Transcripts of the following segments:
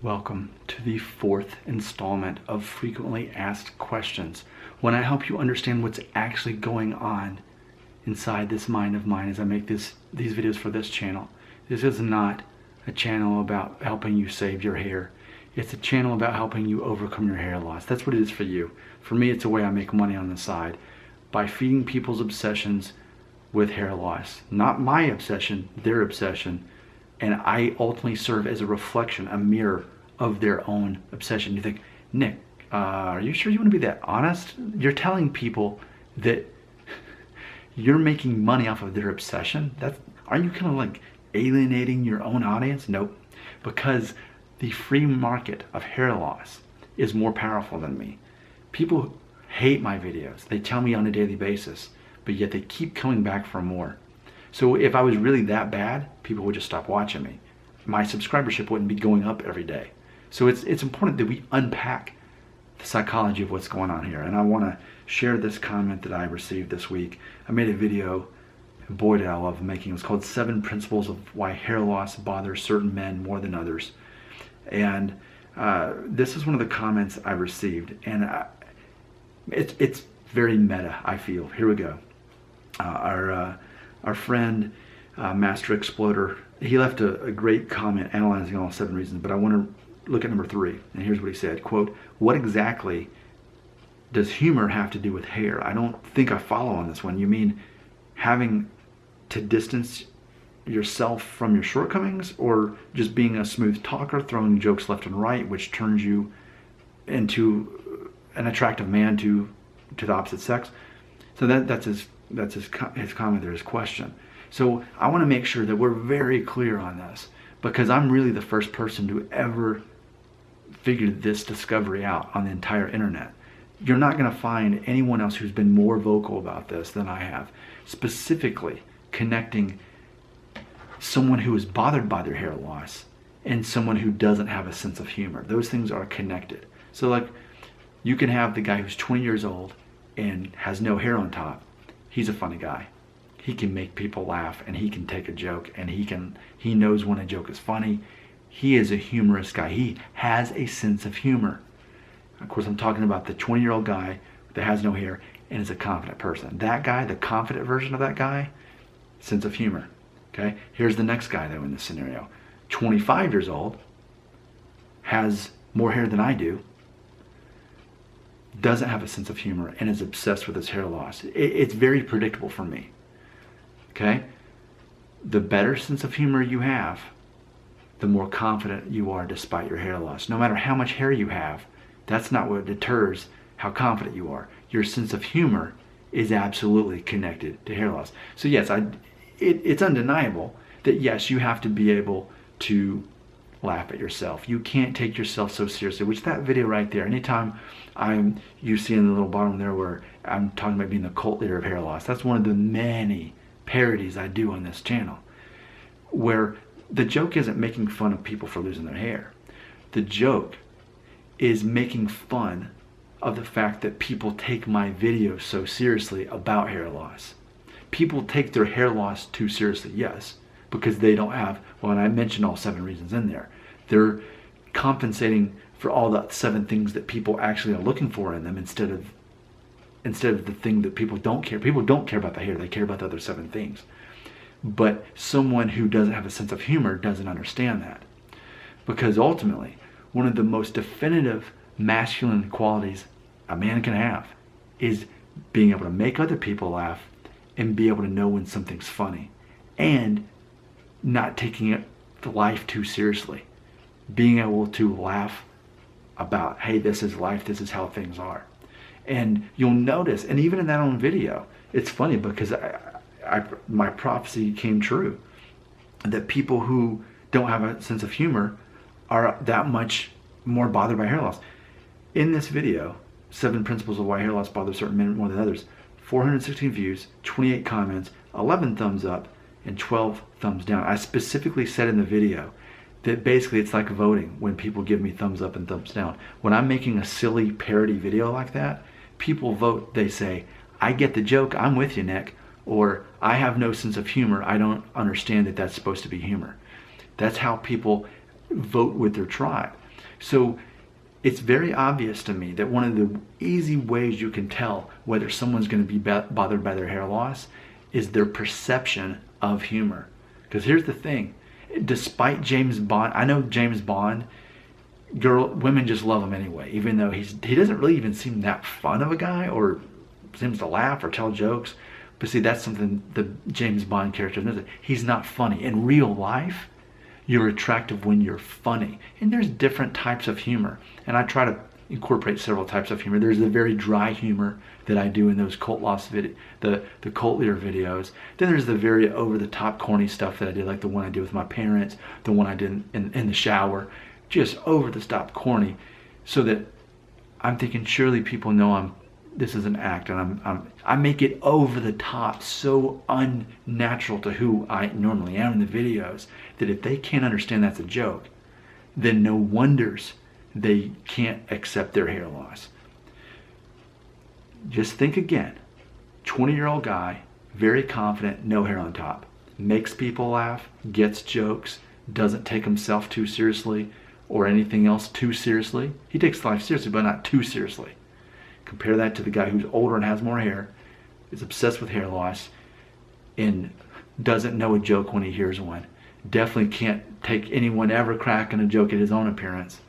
Welcome to the fourth installment of Frequently Asked Questions, when I help you understand what's actually going on inside this mind of mine as I make these videos for this channel. This is not a channel about helping you save your hair. It's a channel about helping you overcome your hair loss. That's what it is for you. For me, it's a way I make money on the side by feeding people's obsessions with hair loss. Not my obsession, their obsession. And I ultimately serve as a reflection, a mirror of their own obsession. You think, Nick, are you sure you want to be that honest? You're telling people that you're making money off of their obsession? Are you kind of like alienating your own audience? Nope. Because the free market of hair loss is more powerful than me. People hate my videos. They tell me on a daily basis, but yet they keep coming back for more. So if I was really that bad, people would just stop watching me. My subscribership wouldn't be going up every day. So it's important that we unpack the psychology of what's going on here. And I want to share this comment that I received this week. I made a video, boy did I love making. It was called 7 Principles of Why Hair Loss Bothers Certain Men More Than Others. And this is one of the comments I received. And it's very meta, I feel. Here we go. Our friend, Master Exploder, he left a great comment analyzing all 7 reasons, but I want to look at number 3. And here's what he said, quote, "What exactly does humor have to do with hair? I don't think I follow on this one. You mean having to distance yourself from your shortcomings, or just being a smooth talker, throwing jokes left and right, which turns you into an attractive man to the opposite sex?" So that's his comment there, his question. So I want to make sure that we're very clear on this, because I'm really the first person to ever figure this discovery out on the entire internet. You're not going to find anyone else who's been more vocal about this than I have, specifically connecting someone who is bothered by their hair loss and someone who doesn't have a sense of humor. Those things are connected. So like, you can have the guy who's 20 years old and has no hair on top. He's a funny guy. He can make people laugh, and he can take a joke, and he knows when a joke is funny. He is a humorous guy. He has a sense of humor. Of course, I'm talking about the 20-year-old guy that has no hair and is a confident person. That guy, the confident version of that guy, sense of humor. Okay? Here's the next guy though in this scenario. 25 years old, has more hair than I do, doesn't have a sense of humor, and is obsessed with his hair loss. It's very predictable for me. Okay? The better sense of humor you have, the more confident you are despite your hair loss. No matter how much hair you have, that's not what deters how confident you are. Your sense of humor is absolutely connected to hair loss. So yes, it's undeniable that yes, you have to be able to laugh at yourself. You can't take yourself so seriously, which that video right there, anytime you see in the little bottom there where I'm talking about being the cult leader of hair loss, that's one of the many parodies I do on this channel, where the joke isn't making fun of people for losing their hair. The joke is making fun of the fact that people take my videos so seriously about hair loss. People take their hair loss too seriously, yes, because they don't have, well, and I mentioned all 7 reasons in there. They're compensating for all the 7 things that people actually are looking for in them instead of the thing that people don't care. People don't care about the hair, they care about the other 7 things. But someone who doesn't have a sense of humor doesn't understand that. Because ultimately, one of the most definitive masculine qualities a man can have is being able to make other people laugh and be able to know when something's funny, and not taking life too seriously. Being able to laugh about, hey, this is life, this is how things are. And you'll notice, and even in that own video, it's funny because my prophecy came true, that people who don't have a sense of humor are that much more bothered by hair loss. In this video, 7 Principles of Why Hair Loss Bothers Certain Men More Than Others, 416 views, 28 comments, 11 thumbs up, and 12 thumbs down. I specifically said in the video that basically it's like voting when people give me thumbs up and thumbs down. When I'm making a silly parody video like that, people vote. They say, I get the joke, I'm with you, Nick. Or, I have no sense of humor, I don't understand that that's supposed to be humor. That's how people vote with their tribe. So it's very obvious to me that one of the easy ways you can tell whether someone's going to be bothered by their hair loss is their perception of humor. Because here's the thing, despite James Bond, I know James Bond, women just love him anyway, even though he doesn't really even seem that fun of a guy or seems to laugh or tell jokes. But see, that's something the James Bond character does. He's not funny. In real life, you're attractive when you're funny. And there's different types of humor. And I try to incorporate several types of humor. There's the very dry humor that I do in those cult loss videos, the cult leader videos. Then there's the very over-the-top corny stuff that I did, like the one I did with my parents, the one I did in the shower. Just over-the-top corny. So that I'm thinking, surely people know this is an act, and I make it over the top, so unnatural to who I normally am in the videos, that if they can't understand that's a joke, then no wonders they can't accept their hair loss. Just think again, 20-year-old guy, very confident, no hair on top, makes people laugh, gets jokes, doesn't take himself too seriously or anything else too seriously. He takes life seriously, but not too seriously. Compare that to the guy who's older and has more hair, is obsessed with hair loss, and doesn't know a joke when he hears one. Definitely can't take anyone ever cracking a joke at his own appearance,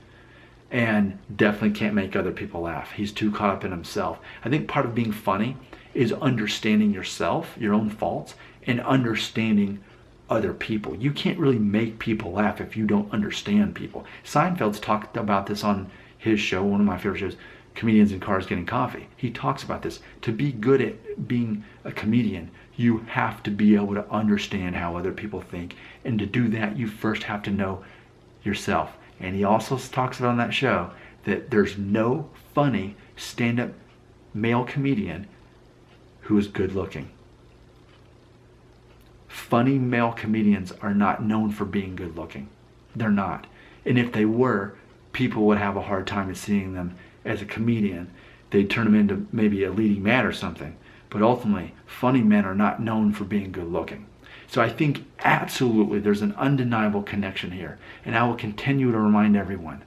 and definitely can't make other people laugh. He's too caught up in himself. I think part of being funny is understanding yourself, your own faults, and understanding other people. You can't really make people laugh if you don't understand people. Seinfeld's talked about this on his show, one of my favorite shows, Comedians in Cars Getting Coffee. He talks about this. To be good at being a comedian, you have to be able to understand how other people think. And to do that, you first have to know yourself. And he also talks about on that show that there's no funny stand-up male comedian who is good looking. Funny male comedians are not known for being good looking. They're not. And if they were, people would have a hard time seeing them as a comedian. They'd turn them into maybe a leading man or something. But ultimately, funny men are not known for being good looking. So I think absolutely there's an undeniable connection here. And I will continue to remind everyone,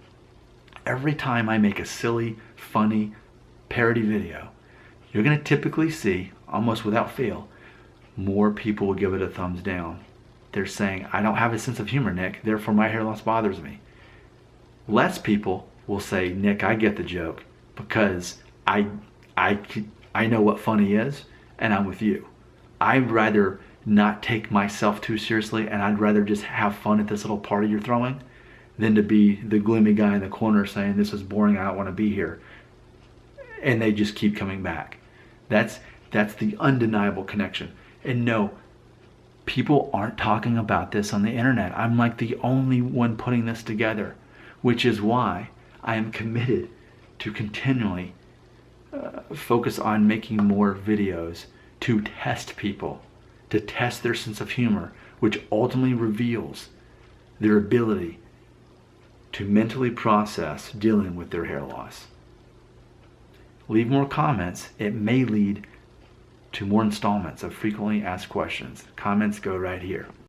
every time I make a silly, funny parody video, you're going to typically see, almost without fail, more people will give it a thumbs down. They're saying, I don't have a sense of humor, Nick, therefore my hair loss bothers me. Less people will say, Nick, I get the joke because I know what funny is and I'm with you. I'd rather not take myself too seriously, and I'd rather just have fun at this little party you're throwing than to be the gloomy guy in the corner saying this is boring, I don't want to be here. And they just keep coming back. That's the undeniable connection. And no, people aren't talking about this on the internet. I'm like the only one putting this together, which is why I am committed to continually focus on making more videos to test people, to test their sense of humor, which ultimately reveals their ability to mentally process dealing with their hair loss. Leave more comments. It may lead to more installments of frequently asked questions. Comments go right here.